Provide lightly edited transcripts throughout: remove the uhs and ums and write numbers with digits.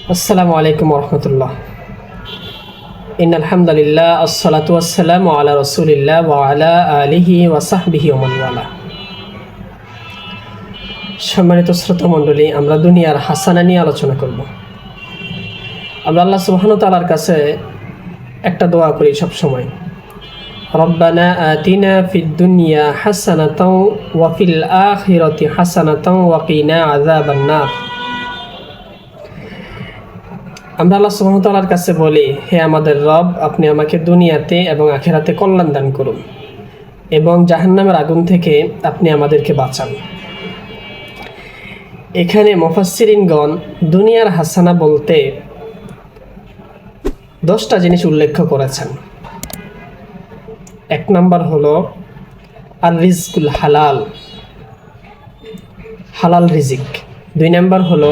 আসসালামু আলাইকুম রহমতুল্লাহ। ইন্নাল হামদুলিল্লাহ আসসালাতু ওয়াসসালামু আলা রাসূলিল্লাহ ওয়া আলা আলিহি ওয়া সাহবিহি ওয়া মান ওয়ালা। সম্মানিত শ্রোতা মণ্ডলী, আমরা দুনিয়ার হাসানা নিয়ে আলোচনা করব। আমরা আল্লাহ সুবহানাহু ওয়া তাআলার কাছে একটা দোয়া করি সব সময়, রব্বানা আতিনা ফিদ দুনিয়া হাসানাতাও ওয়া ফিল আখিরাতি হাসানাতাও ওয়া কিনা আযাবান নার। আমরা আল্লাহ সুবহানাহু ওয়া তাআলার কাছে বলি, হে আমাদের রব, আপনি আমাকে দুনিয়াতে এবং আখিরাতে কল্যাণ দান করুন এবং জাহান্নামের আগুন থেকে আপনি আমাদেরকে বাঁচান। এখানে মুফাসসিরিনগণ দুনিয়ার হাসানা বলতে 10টা জিনিস উল্লেখ করেছেন। 1 নম্বর হলো আর রিজকুল হালাল, হালাল রিজিক। 2 নম্বর হলো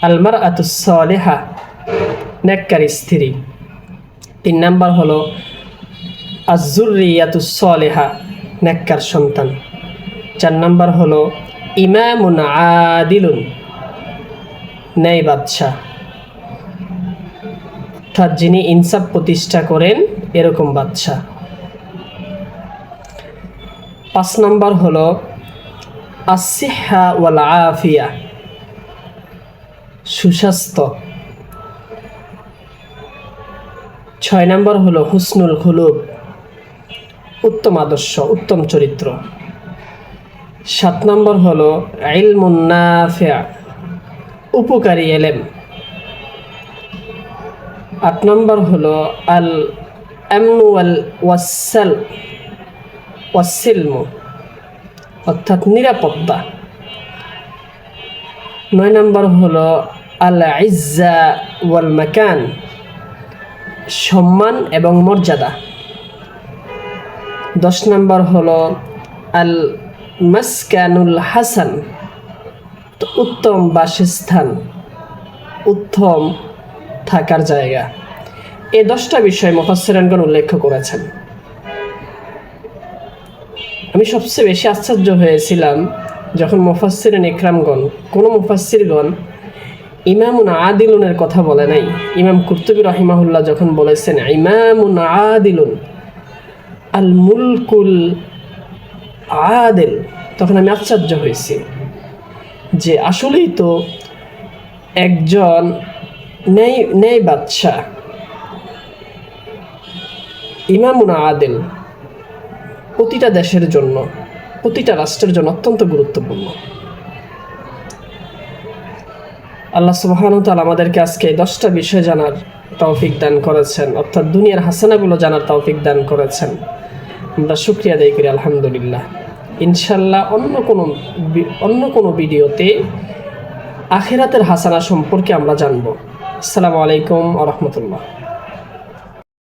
আল মারআতুস সালিহা, নেককার স্ত্রী। 3 নম্বর হলো আয-যুররিয়াতুস সালিহা, নেককার সন্তান। 4 নম্বর হলো ইমামুন আদিলুন, ন্যায় বাদশাহ, অর্থাৎ যিনি ইনসাফ প্রতিষ্ঠা করেন এরকম বাদশাহ। 5 নম্বর হলো আস-সিহহা ওয়াল আফিয়া, সুস্বাস্থ্য। 6 নম্বর হলো হুসনুল খুলুক, উত্তম আদর্শ, উত্তম চরিত্র। 7 নম্বর হলো ইলমুন নাফিআ, উপকারী এলেম। 8 নম্বর হলো আল আমনু ওয়াসসিলমু, অর্থাৎ নিরাপত্তা। 9 নম্বর হলো আল ইজ্জা ওয়াল মাকান, সম্মান এবং মর্যাদা। 10 নম্বর হলো আল মাসকানুল হাসান, উত্তম বাসস্থান, উত্তম থাকার জায়গা। এই 10টা বিষয় মুফাসসিরিনগণ উল্লেখ করেছেন। আমি সবচেয়ে বেশি আশ্চর্য হয়েছিলাম যখন মুফাসসিরিন ইকরামগণ, কোনো মুফাসসিরগণ ইমামুন আদিলুনের কথা বলে নাই। ইমাম কুরতুবী রাহিমাহুল্লাহ যখন বলেছেন ইমামুন আদিলুন আল মুলকুল আদিল, তখন আমি আশ্চর্য হয়েছি যে আসলেই তো একজন ন্যায় বাদশাহ, ইমামুন আদিল প্রতিটা দেশের জন্য, প্রতিটা রাষ্ট্রের জন্য অত্যন্ত গুরুত্বপূর্ণ। আল্লাহ সুবহানাহু ওয়া তাআলা আমাদেরকে আজকে 10টা বিষয় জানার তৌফিক দান করেছেন, অর্থাৎ দুনিয়ার হাসানাগুলো জানার তৌফিক দান করেছেন। আমরা শুকরিয়া আদায় করি আলহামদুলিল্লাহ। ইনশাআল্লাহ অন্য কোনো ভিডিওতে আখিরাতের হাসানা সম্পর্কে আমরা জানব। আসসালামু আলাইকুম ওয়া রাহমাতুল্লাহ।